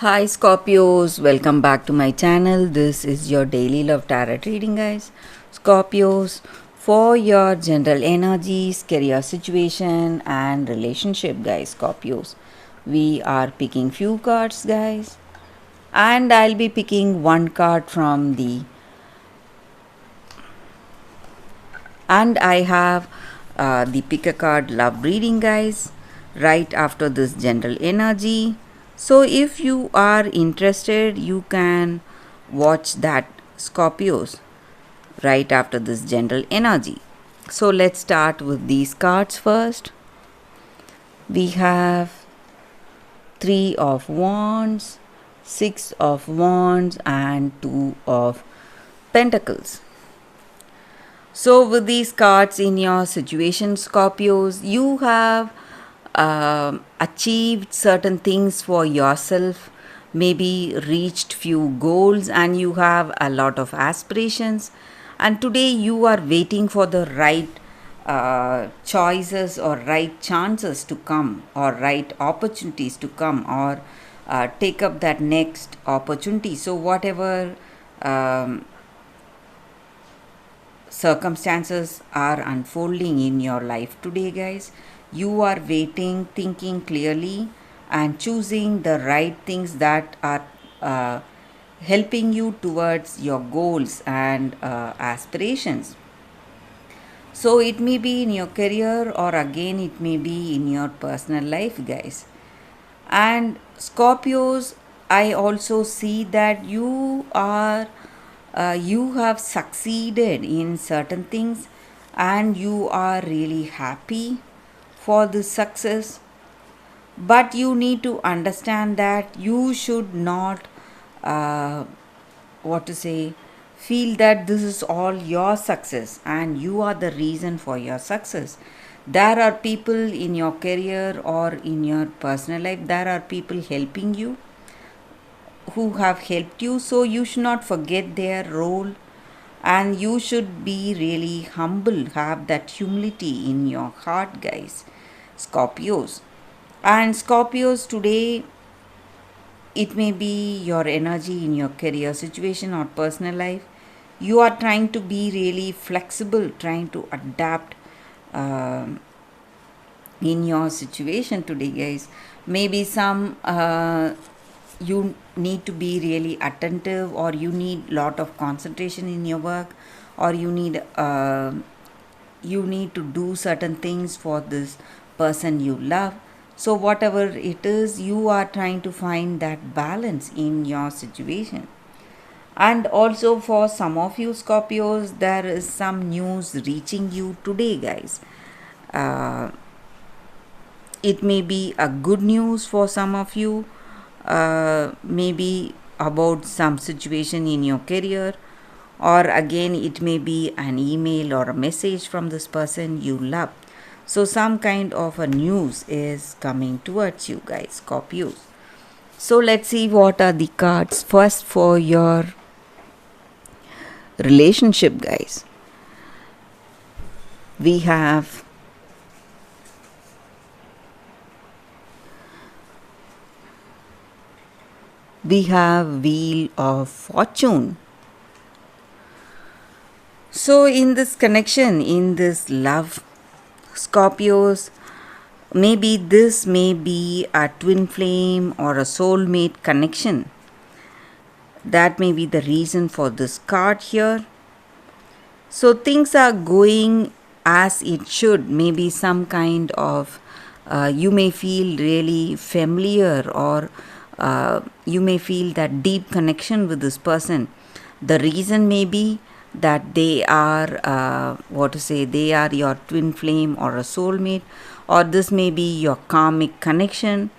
Hi Scorpios, welcome back to my channel. This is your daily love tarot reading, guys. Scorpios, for your general energies, career situation, and relationship, guys. Scorpios, we are picking few cards, guys, and I'll be picking one card from the and I have the pick a card love reading, guys, right after this general energy. So if you are interested, you can watch that Scorpios right after this general energy. So let's start with these cards first. We have 3 of wands, 6 of wands, and 2 of pentacles. So, with these cards in your situation, Scorpios, you have achieved certain things for yourself, maybe reached few goals, and you have a lot of aspirations. And today you are waiting for the right choices or right chances to come, or right opportunities to come, or take up that next opportunity. So, whatever circumstances are unfolding in your life today, guys, you are waiting, thinking clearly, and choosing the right things that are helping you towards your goals and aspirations. So it may be in your career, or again it may be in your personal life, guys. And Scorpios, I also see that you have succeeded in certain things, and you are really happy for this success. But you need to understand that you should not uh, what to say feel that this is all your success and you are the reason for your success. There are people in your career or in your personal life, there are people helping you, who have helped you, so you should not forget their role, and you should be really humble, have that humility in your heart, guys. Scorpios, and Scorpios, today it may be your energy in your career situation or personal life. You are trying to be really flexible, trying to adapt um in your situation today, guys. Maybe some you need to be really attentive, or you need lot of concentration in your work, or you need to do certain things for this person you love. So whatever it is, you are trying to find that balance in your situation. And also, for some of you Scorpios, there is some news reaching you today, guys. uh, it may be a good news for some of you, maybe about some situation in your career, or again it may be an email or a message from this person you love. So some kind of a news is coming towards you, guys, Scorpios. So let's see what are the cards first for your relationship, guys. We have Wheel of Fortune. So in this connection, in this love, Scorpios, maybe this may be a twin flame or a soulmate connection. That may be the reason for this card here. So things are going as it should. Maybe some kind of you may feel really familiar, or you may feel that deep connection with this person. The reason may be that they are they are your twin flame or a soulmate, or this may be your karmic connection.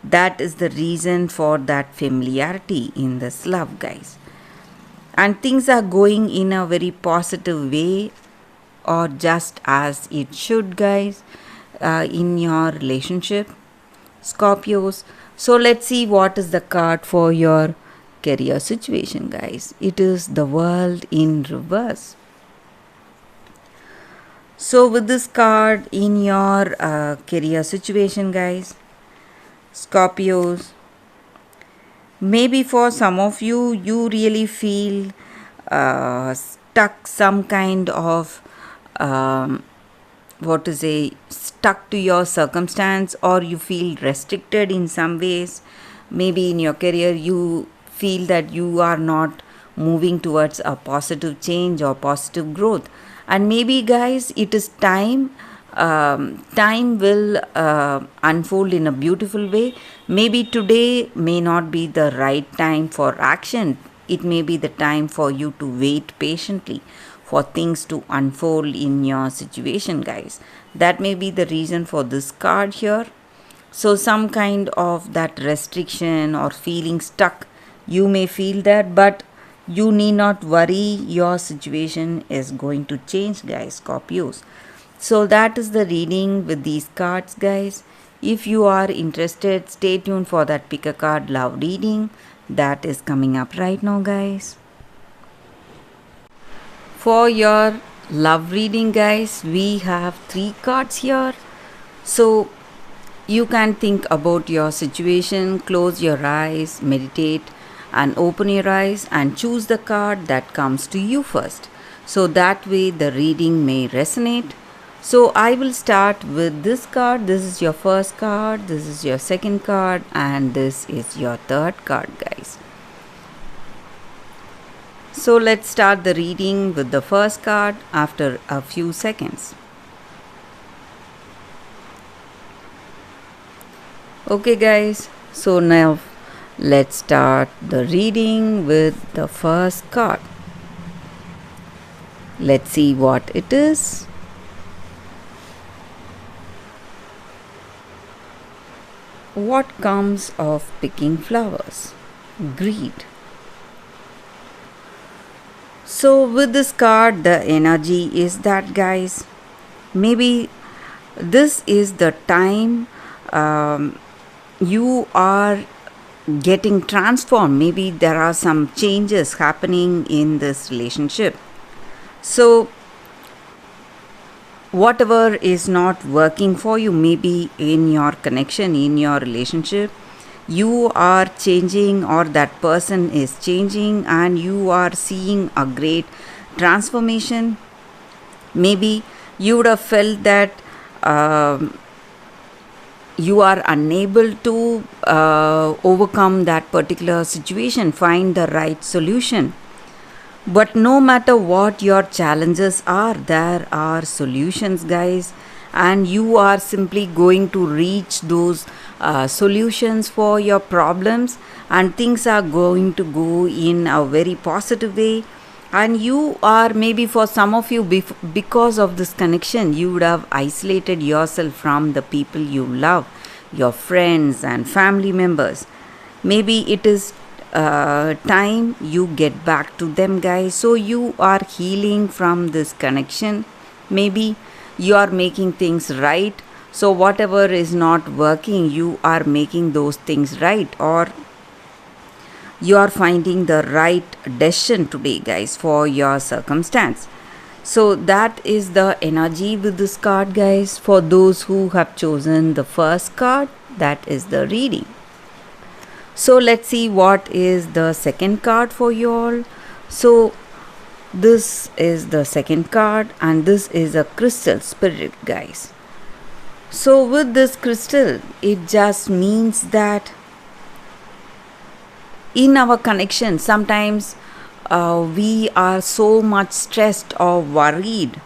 That is the reason for that familiarity in this love, guys. And things are going in a very positive way, or just as it should, guys, in your relationship, Scorpios. So let's see what is the card for your career situation, guys. It is the World in reverse. So with this card in your career situation, guys, Scorpios, Maybe for some of you, you really feel stuck, some kind of um, what to say, stuck to your circumstance, or you feel restricted in some ways. Maybe in your career you feel that you are not moving towards a positive change or positive growth. And maybe, guys, it is time. Time will unfold in a beautiful way. Maybe today may not be the right time for action. It may be the time for you to wait patiently for things to unfold in your situation, guys. That may be the reason for this card here. So, some kind of that restriction or feeling stuck, you may feel that, but you need not worry. Your situation is going to change, guys, Scorpios. So, that is the reading with these cards, guys. If you are interested, stay tuned for that pick a card love reading that is coming up right now, guys. For your love reading, guys, we have 3 cards here. So, you can think about your situation, close your eyes, meditate, and open your eyes and choose the card that comes to you first. So that way the reading may resonate. So I will start with this card. This is your first card, this is your second card, and this is your third card, guys. So let's start the reading with the first card after a few seconds. Okay, guys, so now let's start the reading with the first card. Let's see what it is. What comes of picking flowers? Greed. So, with this card, the energy is that, guys, maybe this is the time you are getting transformed. Maybe there are some changes happening in this relationship. So, whatever is not working for you, maybe in your connection, in your relationship, you are changing, or that person is changing, and you are seeing a great transformation. Maybe you would have felt that you are unable to overcome that particular situation, find the right solution. But no matter what your challenges are, there are solutions, guys, and you are simply going to reach those solutions for your problems, and things are going to go in a very positive way. And you are, maybe for some of you, because of this connection, you would have isolated yourself from the people you love, your friends and family members. Maybe it is time you get back to them, guys. So you are healing from this connection. Maybe you are making things right. So whatever is not working, you are making those things right, or you are finding the right decision today, guys, for your circumstance. So that is the energy with this card, guys. For those who have chosen the first card, that is the reading. So let's see what is the second card for you all. So this is the second card, and this is a crystal spirit, guys. So with this crystal, it just means that in our connection, sometimes we are so much stressed or worried,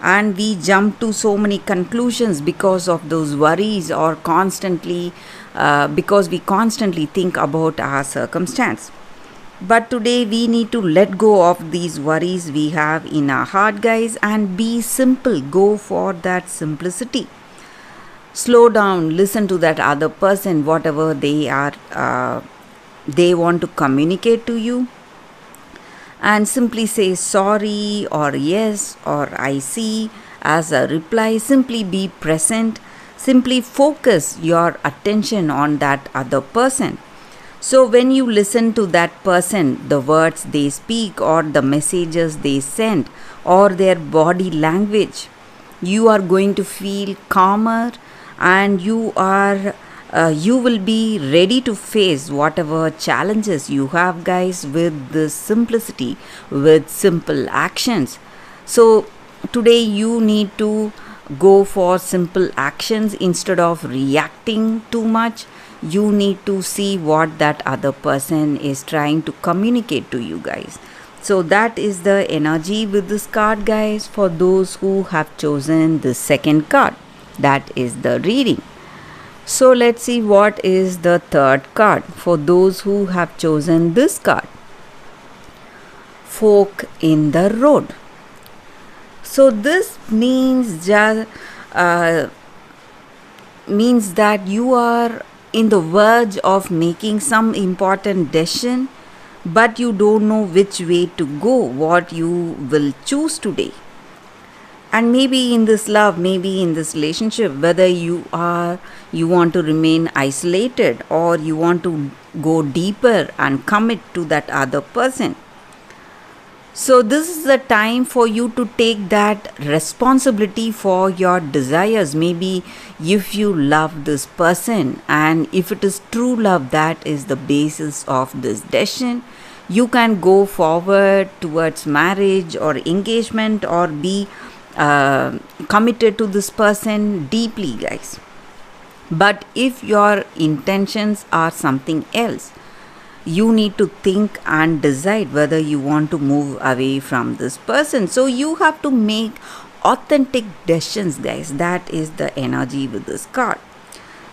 and we jump to so many conclusions because of those worries, or constantly because we constantly think about our circumstance. But today we need to let go of these worries we have in our heart, guys, and be simple. Go for that simplicity. Slow down, listen to that other person, whatever they are they want to communicate to you, and simply say sorry, or yes, or I see as a reply. Simply be present. Simply focus your attention on that other person. So when you listen to that person, the words they speak, or the messages they send, or their body language, you are going to feel calmer, and you are you will be ready to face whatever challenges you have, guys, with this simplicity, with simple actions. So today you need to go for simple actions instead of reacting too much. You need to see what that other person is trying to communicate to you, guys. So that is the energy with this card, guys, for those who have chosen the second card. That is the reading. So let's see what is the third card for those who have chosen this card. Fork in the road. So this means that you are in the verge of making some important decision, but you don't know which way to go, what you will choose today. And maybe in this love, maybe in this relationship, whether you want to remain isolated or you want to go deeper and commit to that other person. So this is the time for you to take that responsibility for your desires. Maybe if you love this person, and if it is true love that is the basis of this decision, you can go forward towards marriage or engagement, or be committed to this person deeply, guys. But if your intentions are something else, you need to think and decide whether you want to move away from this person. So you have to make authentic decisions, guys. That is the energy with this card.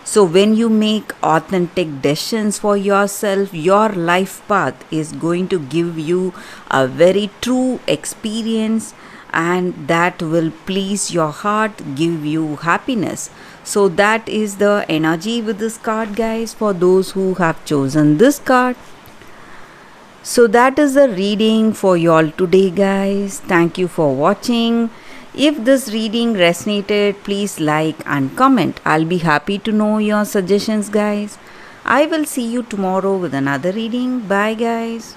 So when you make authentic decisions for yourself, your life path is going to give you a very true experience, and that will please your heart, give you happiness. So that is the energy with this card, guys, for those who have chosen this card. So that is the reading for you all today, guys. Thank you for watching. If this reading resonated, please like and comment. I'll be happy to know your suggestions, guys. I will see you tomorrow with another reading. Bye, guys.